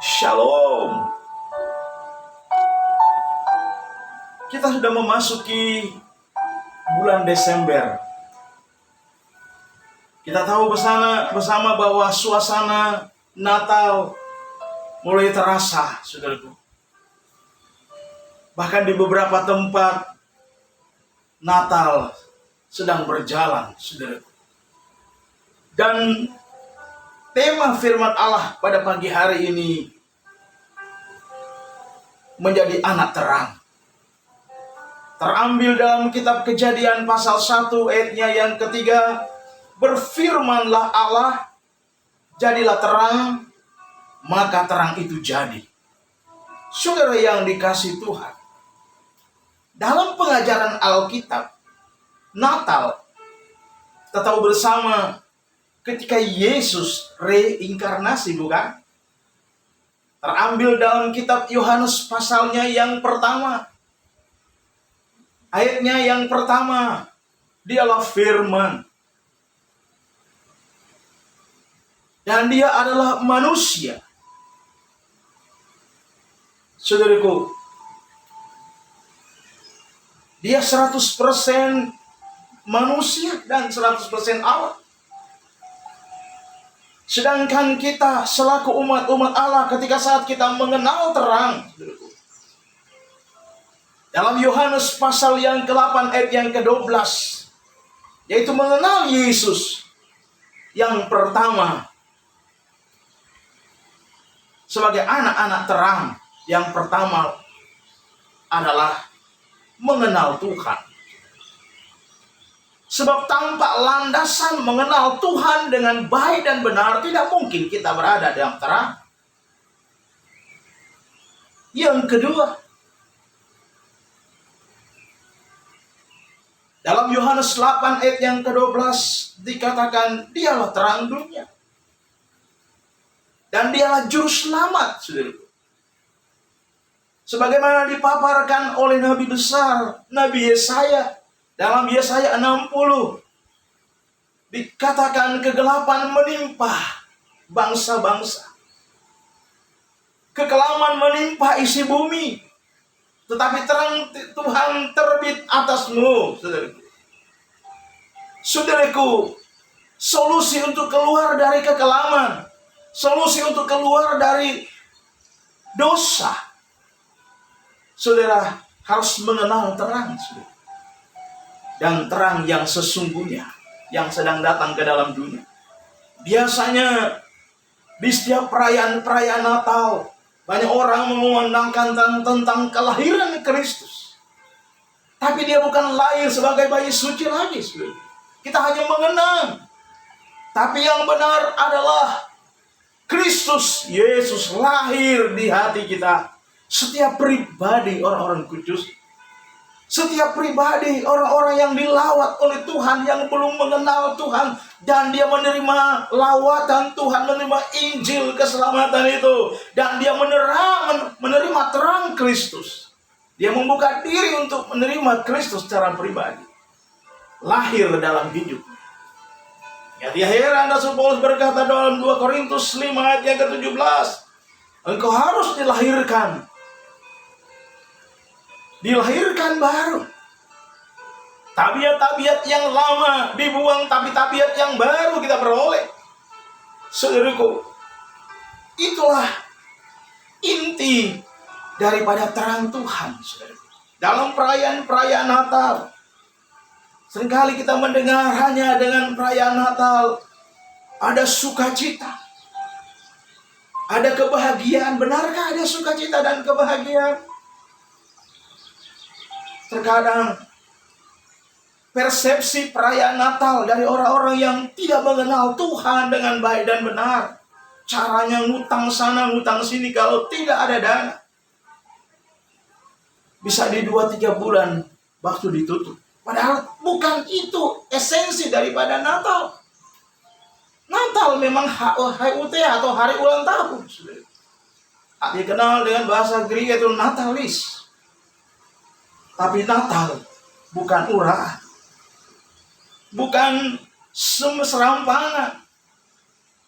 Shalom. Kita sudah memasuki bulan Desember. Kita tahu bersama bahwa suasana Natal mulai terasa, saudaraku. Bahkan di beberapa tempat Natal sedang berjalan, saudaraku. Dan tema firman Allah pada pagi hari ini menjadi anak terang. Terambil dalam kitab Kejadian pasal 1 ayatnya yang ketiga. Berfirmanlah Allah, jadilah terang, maka terang itu jadi. Saudara yang dikasihi Tuhan, dalam pengajaran Alkitab, Natal, kita tahu bersama ketika Yesus reinkarnasi, bukan? Terambil dalam kitab Yohanes pasalnya yang pertama. Ayatnya yang pertama, dialah firman. Dan dia adalah manusia. Saudaraku, dia 100% manusia dan 100% Allah. Sedangkan kita selaku umat Allah ketika saat kita mengenal terang, dalam Yohanes pasal yang ke-8 ayat yang ke-12, yaitu mengenal Yesus yang pertama sebagai anak-anak terang. Yang pertama adalah mengenal Tuhan. Sebab tanpa landasan mengenal Tuhan dengan baik dan benar, tidak mungkin kita berada dalam terang. Yang kedua, dalam Yohanes 8 ayat yang ke-12 dikatakan dialah terang dunia. Dan dialah juru selamat, saudara. Sebagaimana dipaparkan oleh Nabi besar, Nabi Yesaya. Dalam Yesaya 60 dikatakan kegelapan menimpa bangsa-bangsa. Kekelaman menimpa isi bumi. Tetapi terang Tuhan terbit atasmu, saudaraku. Saudaraku, solusi untuk keluar dari kekelaman, solusi untuk keluar dari dosa, saudara harus mengenal terang, saudara. Dan terang yang sesungguhnya yang sedang datang ke dalam dunia. Biasanya di setiap perayaan Natal, banyak orang mengumandangkan tentang kelahiran Kristus. Tapi dia bukan lahir sebagai bayi suci lagi, saudara. Kita hanya mengenang. Tapi yang benar adalah Kristus Yesus lahir di hati kita. Setiap pribadi orang-orang kudus, setiap pribadi orang-orang yang dilawat oleh Tuhan, yang belum mengenal Tuhan, dan dia menerima lawatan Tuhan, menerima Injil keselamatan itu, dan dia menerima terang Kristus. Dia membuka diri untuk menerima Kristus secara pribadi, lahir dalam hidup. Ya, dia heran Rasul Paulus berkata dalam 2 Korintus 5 ayat yang ke-17, engkau harus dilahirkan baru. Tabiat-tabiat yang lama dibuang, tapi tabiat yang baru kita peroleh. Saudaraku, itulah inti daripada terang Tuhan, saudaraku. Dalam perayaan Natal, seringkali kita mendengar hanya dengan perayaan Natal ada sukacita, ada kebahagiaan. Benarkah ada sukacita dan kebahagiaan? Terkadang persepsi perayaan Natal dari orang-orang yang tidak mengenal Tuhan dengan baik dan benar, caranya ngutang sana ngutang sini kalau tidak ada dana, bisa di 2-3 bulan waktu ditutup. Padahal bukan itu esensi daripada Natal. Natal memang HUT atau hari ulang tahun, dikenal dengan bahasa Greek itu Natalis. Tapi Natal bukan urahan, bukan serampangan,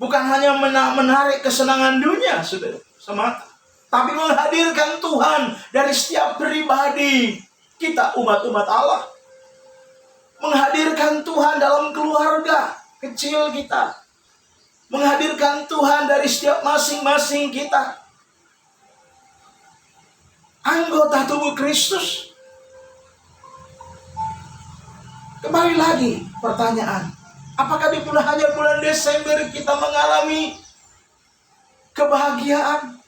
bukan hanya menarik kesenangan dunia, saudara. semata, tapi menghadirkan Tuhan dari setiap pribadi kita, umat-umat Allah. Menghadirkan Tuhan dalam keluarga kecil kita. Menghadirkan Tuhan dari setiap masing-masing kita. Anggota tubuh Kristus. Kembali lagi pertanyaan. Apakah di hanya bulan Desember kita mengalami kebahagiaan?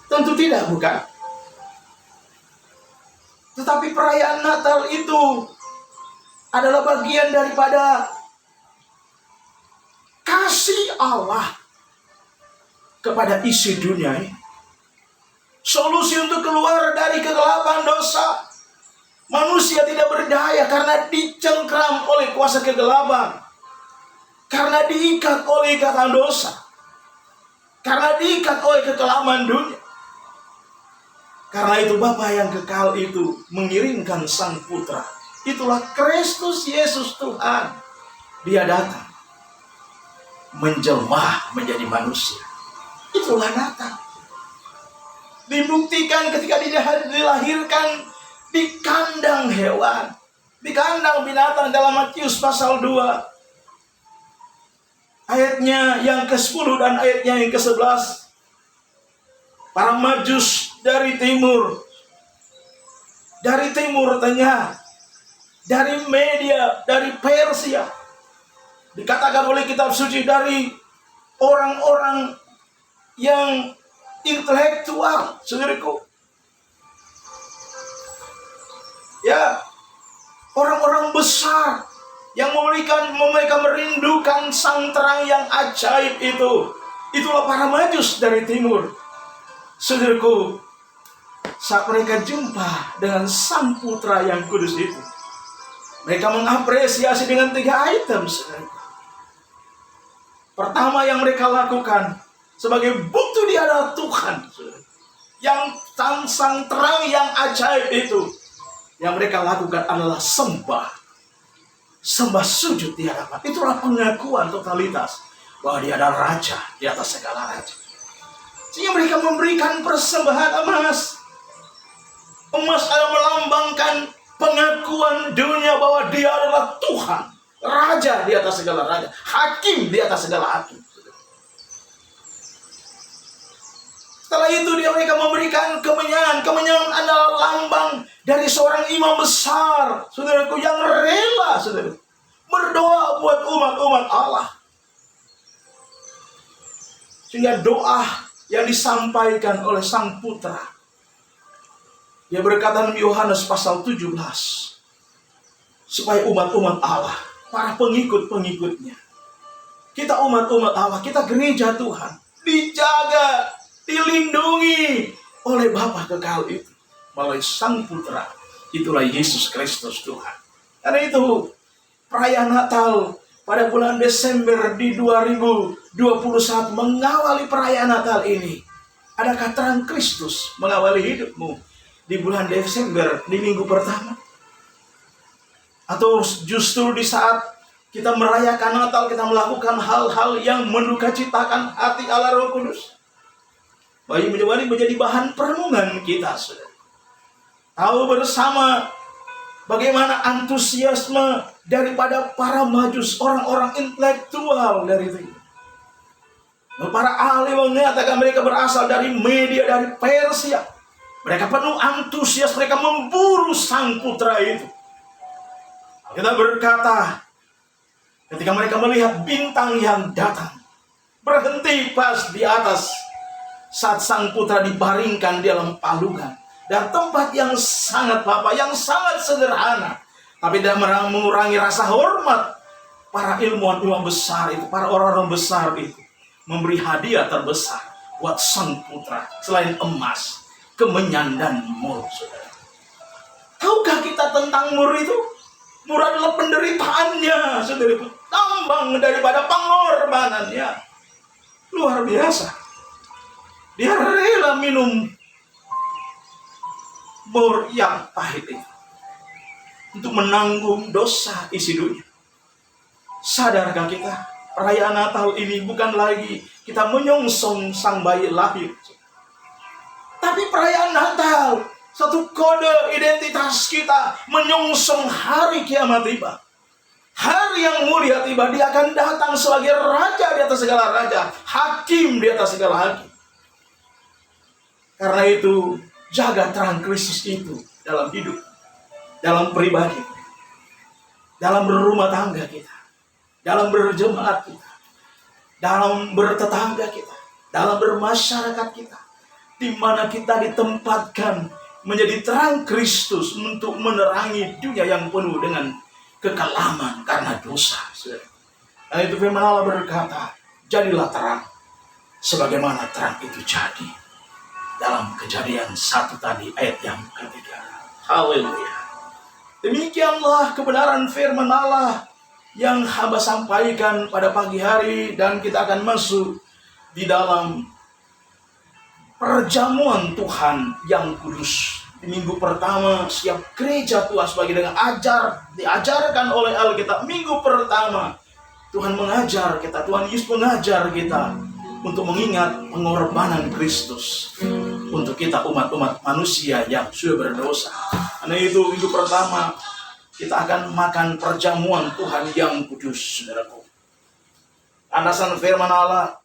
Tentu tidak, bukan? Tetapi perayaan Natal itu adalah bagian daripada kasih Allah kepada isi dunia ini. Solusi untuk keluar dari kegelapan dosa. Manusia tidak berdaya karena dicengkram oleh kuasa kegelapan. Karena diikat oleh ikatan dosa. Karena diikat oleh kekelaman dunia. Karena itu Bapa yang kekal itu mengirimkan Sang Putra. Itulah Kristus Yesus Tuhan. Dia datang menjelma menjadi manusia. Itulah Natal. Dibuktikan ketika dia dilahirkan di kandang hewan, di kandang binatang dalam Matius pasal 2. Ayatnya yang ke-10 dan ayatnya yang ke-11. Para Majus dari timur tengah, dari Media, dari Persia, dikatakan oleh kitab suci dari orang-orang yang intelektual, saudaraku. Ya, orang-orang besar yang mereka merindukan sang terang yang ajaib itu. Itulah para Majus dari timur. Saudaraku, saat mereka jumpa dengan Sang Putra yang kudus itu, mereka mengapresiasi dengan 3 item, saudaraku. Pertama yang mereka lakukan sebagai bukti dia adalah Tuhan, saudaraku. Yang sang terang yang ajaib itu, yang mereka lakukan adalah sembah sujud di hadapan. Itulah pengakuan totalitas bahwa dia adalah raja di atas segala raja. Sehingga mereka memberikan persembahan emas. Emas adalah melambangkan pengakuan dunia bahwa dia adalah Tuhan, raja di atas segala raja, hakim di atas segala hakim. Setelah itu mereka memberikan kemenyan. Kemenyan adalah lambang dari seorang imam besar, saudaraku, yang rela, saudara, berdoa buat umat-umat Allah. Sehingga doa yang disampaikan oleh Sang Putra, dia berkata dalam Yohanes pasal 17, supaya umat-umat Allah, para pengikut-pengikutnya, kita umat-umat Allah, kita gereja Tuhan, dijaga, dilindungi oleh Bapa kekal itu melalui Sang Putra. Itulah Yesus Kristus Tuhan. Karena itu perayaan Natal pada bulan Desember di 2021 mengawali perayaan Natal ini. Adakah terang Kristus mengawali hidupmu di bulan Desember di minggu pertama? Atau justru di saat kita merayakan Natal kita melakukan hal-hal yang mendukacitakan hati Allah Roh Kudus? Bayi menjadi bahan perenungan kita, saudara. Tahu bersama bagaimana antusiasme daripada para Majus, orang-orang intelektual dari itu. Para ahli mengatakan mereka berasal dari Media, dari Persia. Mereka penuh antusias, mereka memburu Sang Putra itu. Kita berkata, ketika mereka melihat bintang yang datang, berhenti pas di atas saat Sang Putra dibaringkan di dalam palungan. Dan tempat yang sangat yang sangat sederhana, tapi tidak mengurangi rasa hormat para ilmuwan besar itu, para orang-orang besar itu, memberi hadiah terbesar buat Sang Putra selain emas, kemenyan dan mur, saudara. Tahukah kita tentang mur itu? Mur adalah penderitaannya, saudara. Tambang daripada pengorbanannya. Luar biasa. Dia rela minum mur yang pahit itu untuk menanggung dosa isi dunia. Sadarkah kita Perayaan Natal ini bukan lagi kita menyongsong sang bayi lahir, tapi perayaan Natal satu kode identitas kita menyongsong hari kiamat tiba. Hari yang mulia tiba, dia akan datang sebagai raja di atas segala raja, hakim di atas segala hakim. Karena itu, jaga terang Kristus itu dalam hidup, dalam pribadi, dalam berumah tangga kita, dalam berjemaat kita, dalam bertetangga kita, dalam bermasyarakat kita, di mana kita ditempatkan menjadi terang Kristus untuk menerangi dunia yang penuh dengan kekelaman karena dosa. Dan itu firman Allah berkata, jadilah terang sebagaimana terang itu jadi. Dalam Kejadian 1 tadi ayat yang ketiga. Haleluya. Demikianlah kebenaran firman Allah yang hamba sampaikan pada pagi hari, dan kita akan masuk di dalam perjamuan Tuhan yang kudus. Di minggu pertama setiap gereja Tuhan sebagai dengan diajarkan oleh Alkitab. Minggu pertama Tuhan mengajar kita, Tuhan Yesus mengajar kita untuk mengingat pengorbanan Kristus untuk kita umat-umat manusia yang sudah berdosa. Karena itu minggu pertama kita akan makan perjamuan Tuhan yang kudus, saudaraku. Landasan firman Allah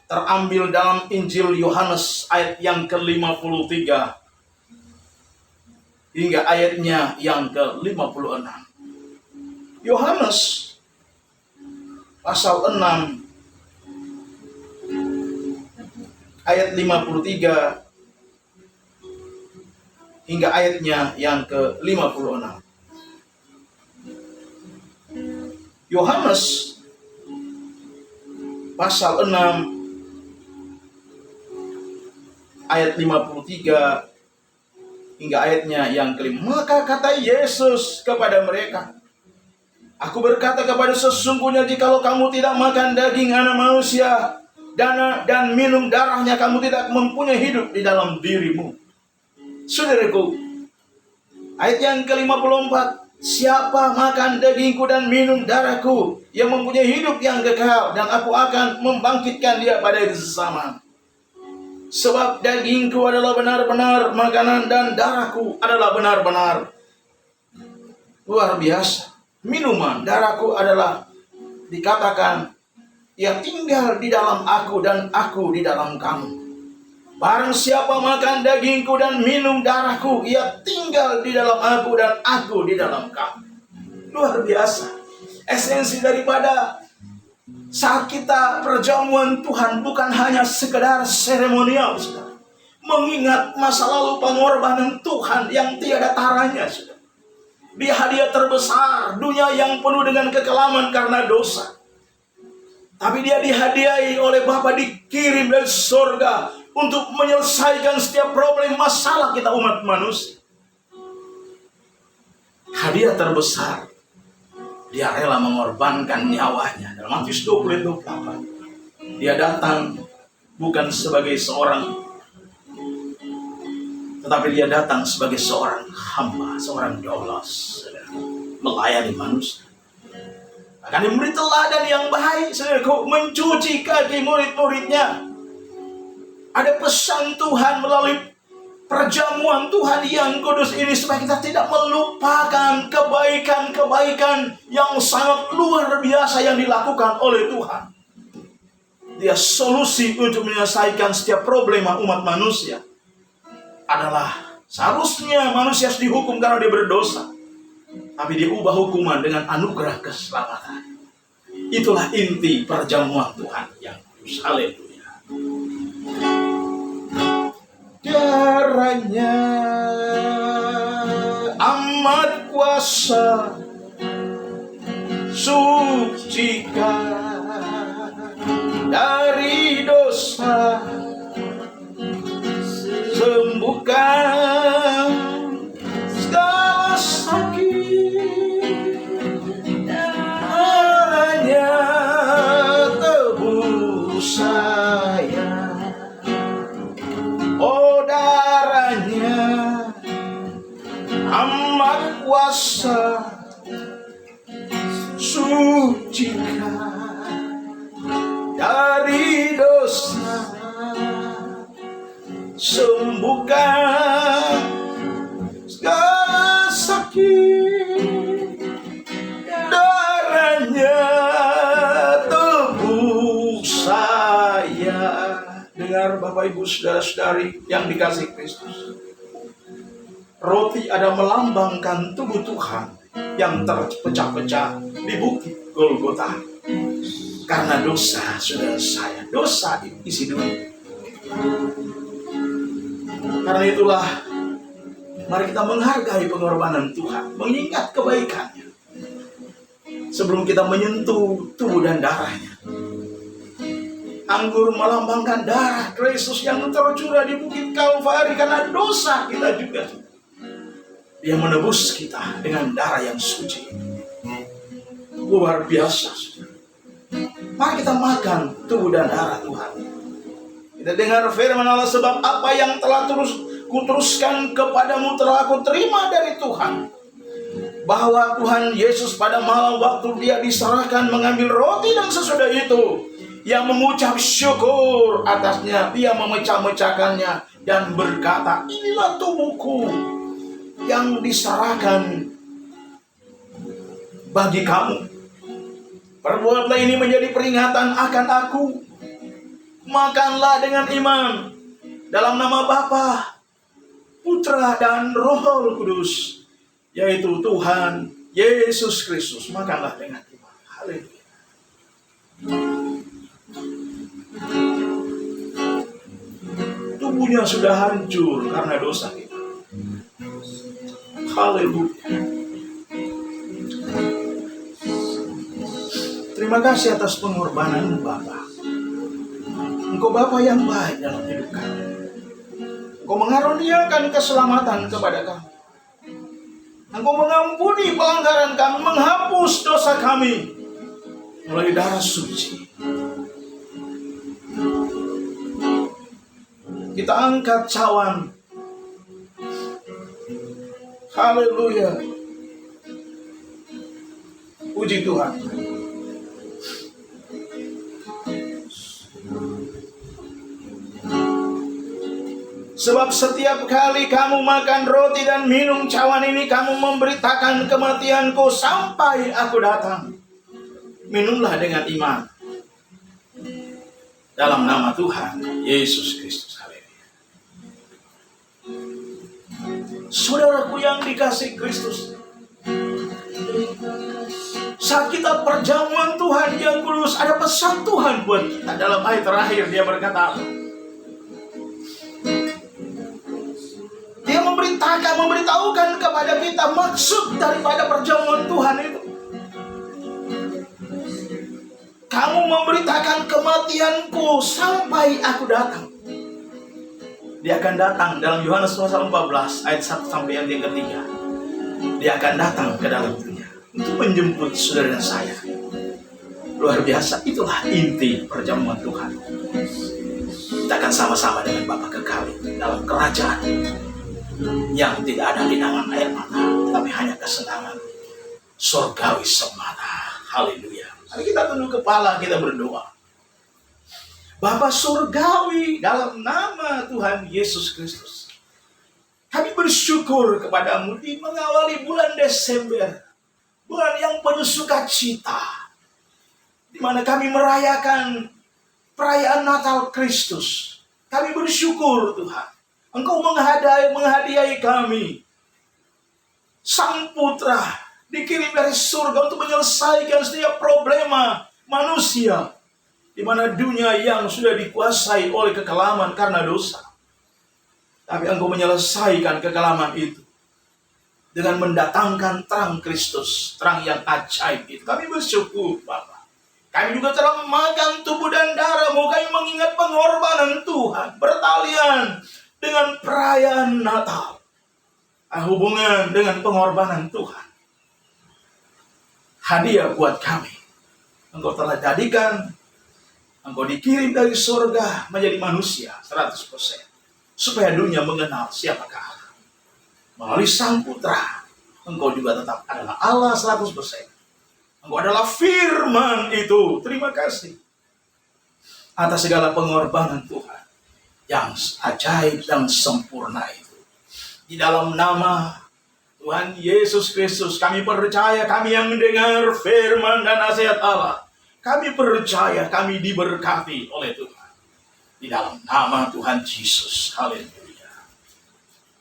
terambil dalam Injil Yohanes ayat yang ke-53 hingga ayatnya yang ke-56. Yohanes pasal 6 ayat 53 hingga ayatnya yang ke-56. Yohanes pasal 6 ayat 53 hingga ayatnya yang ke-5. Maka kata Yesus kepada mereka, Aku berkata kepada sesungguhnya, jikalau kamu tidak makan daging anak manusia dan minum darahnya, kamu tidak mempunyai hidup di dalam dirimu. Saudaraku, ayat yang ke-54, siapa makan dagingku dan minum darahku, yang mempunyai hidup yang kekal, dan aku akan membangkitkan dia pada hari zaman. Sebab dagingku adalah benar-benar makanan, dan darahku adalah benar-benar. Luar biasa. Minuman darahku adalah dikatakan yang tinggal di dalam aku dan aku di dalam kamu. Barang siapa makan dagingku dan minum darahku, ia tinggal di dalam aku dan aku di dalam kamu. Luar biasa. Esensi daripada saat kita perjamuan Tuhan bukan hanya sekedar seremonial, saudara. Mengingat masa lalu pengorbanan Tuhan yang tiada taranya, saudara. Dia hadiah terbesar, dunia yang penuh dengan kekelaman karena dosa. Tapi dia dihadiahi oleh Bapa, dikirim dari surga untuk menyelesaikan setiap problem masalah kita umat manusia. Hadiah terbesar, dia rela mengorbankan nyawanya. Dalam Matius 20:28, dia datang bukan sebagai seorang, tetapi dia datang sebagai seorang hamba, seorang doulos, melayani manusia. Akan memberi teladan yang baik, saudaraku, mencuci kaki murid-muridnya. Ada pesan Tuhan melalui perjamuan Tuhan yang kudus ini, supaya kita tidak melupakan kebaikan-kebaikan yang sangat luar biasa yang dilakukan oleh Tuhan. Dia solusi untuk menyelesaikan setiap problema umat manusia. Adalah seharusnya manusia harus dihukum karena dia berdosa, tapi dia ubah hukuman dengan anugerah keselamatan. Itulah inti perjamuan Tuhan yang kudus. Haleluya. Darahnya amat kuasa, sucikan dari dosa, sembuhkan segala sakit. Darahnya tebus saya, oh darahnya amat kuasa, sucikan sembuhkan segala sakit, darahnya tebus saya. Dengar Bapak Ibu Saudara-saudari yang dikasihi Kristus, roti ada melambangkan tubuh Tuhan yang terpecah-pecah di bukit Golgota. Karena dosa saudara saya, dosa isi dunia. Karena itulah, mari kita menghargai pengorbanan Tuhan, mengingat kebaikannya, sebelum kita menyentuh tubuh dan darahnya. Anggur melambangkan darah Kristus yang tercurah di bukit Kalvari karena dosa kita juga. Dia menebus kita dengan darah yang suci. Luar biasa. Mari kita makan tubuh dan darah Tuhan. Kita dengar firman Allah, sebab apa yang telah kuteruskan kepadamu telah aku terima dari Tuhan. Bahwa Tuhan Yesus pada malam waktu dia diserahkan mengambil roti dan sesudah itu, yang mengucap syukur atasnya, dia memecah-mecahkannya dan berkata, inilah tubuhku yang diserahkan bagi kamu. Perbuatlah ini menjadi peringatan akan aku. Makanlah dengan iman dalam nama Bapa, Putra dan Roh Kudus, yaitu Tuhan Yesus Kristus. Makanlah dengan iman. Haleluya. Tubuhnya sudah hancur karena dosa kita. Haleluya. Terima kasih atas pengorbanan Bapa. Engkau Bapa yang baik dalam hidup kami. Engkau mengaruniakan keselamatan kepada kami. Engkau mengampuni pelanggaran kami, menghapus dosa kami melalui darah suci. Kita angkat cawan. Haleluya. Puji Tuhan. Sebab setiap kali kamu makan roti dan minum cawan ini, kamu memberitakan kematianku sampai aku datang. Minumlah dengan iman dalam nama Tuhan Yesus Kristus. Haleluya. Saudaraku yang dikasihi Kristus, saat kita perjamuan Tuhan yang kudus, ada pesan Tuhan buat kita. Dalam ayat terakhir dia berkata, dia memberitahukan kepada kita maksud daripada perjamuan Tuhan itu. Kamu memberitakan kematianku sampai aku datang. Dia akan datang dalam Yohanes pasal 14 ayat 1 sampai yang ketiga. Dia akan datang ke dalam dunia untuk menjemput saudara dan saya. Luar biasa, itulah inti perjamuan Tuhan. Kita akan sama-sama dengan Bapa kekal dalam kerajaan yang tidak ada linangan air mata, tapi hanya kesenangan surgawi semata. Haleluya. Mari kita tunduk kepala, kita berdoa. Bapa surgawi, dalam nama Tuhan Yesus Kristus, kami bersyukur kepadamu di mengawali bulan Desember, bulan yang penuh sukacita, di mana kami merayakan perayaan Natal Kristus. Kami bersyukur Tuhan, Engkau menghadiahi kami Sang Putra dikirim dari surga untuk menyelesaikan setiap problema manusia, di mana dunia yang sudah dikuasai oleh kekelaman karena dosa. Tapi Engkau menyelesaikan kekelaman itu dengan mendatangkan terang Kristus, terang yang ajaib itu. Kami bersyukur Bapa. Kami juga telah memakan tubuh dan darah-Mu. Kami mengingat pengorbanan Tuhan, bertalian dengan perayaan Natal, hubungan dengan pengorbanan Tuhan. Hadiah buat kami. Engkau telah jadikan, Engkau dikirim dari surga menjadi manusia 100%. Supaya dunia mengenal siapakah Allah. Melalui Sang Putra, Engkau juga tetap adalah Allah 100%. Engkau adalah firman itu. Terima kasih atas segala pengorbanan Tuhan. yang ajaib dan sempurna itu. Di dalam nama Tuhan Yesus Kristus kami percaya, kami yang mendengar firman dan nasihat Allah, kami percaya kami diberkati oleh Tuhan. Di dalam nama Tuhan Yesus. Haleluya.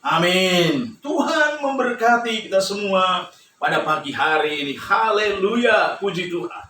Amin. Tuhan memberkati kita semua pada pagi hari ini. Haleluya. Puji Tuhan.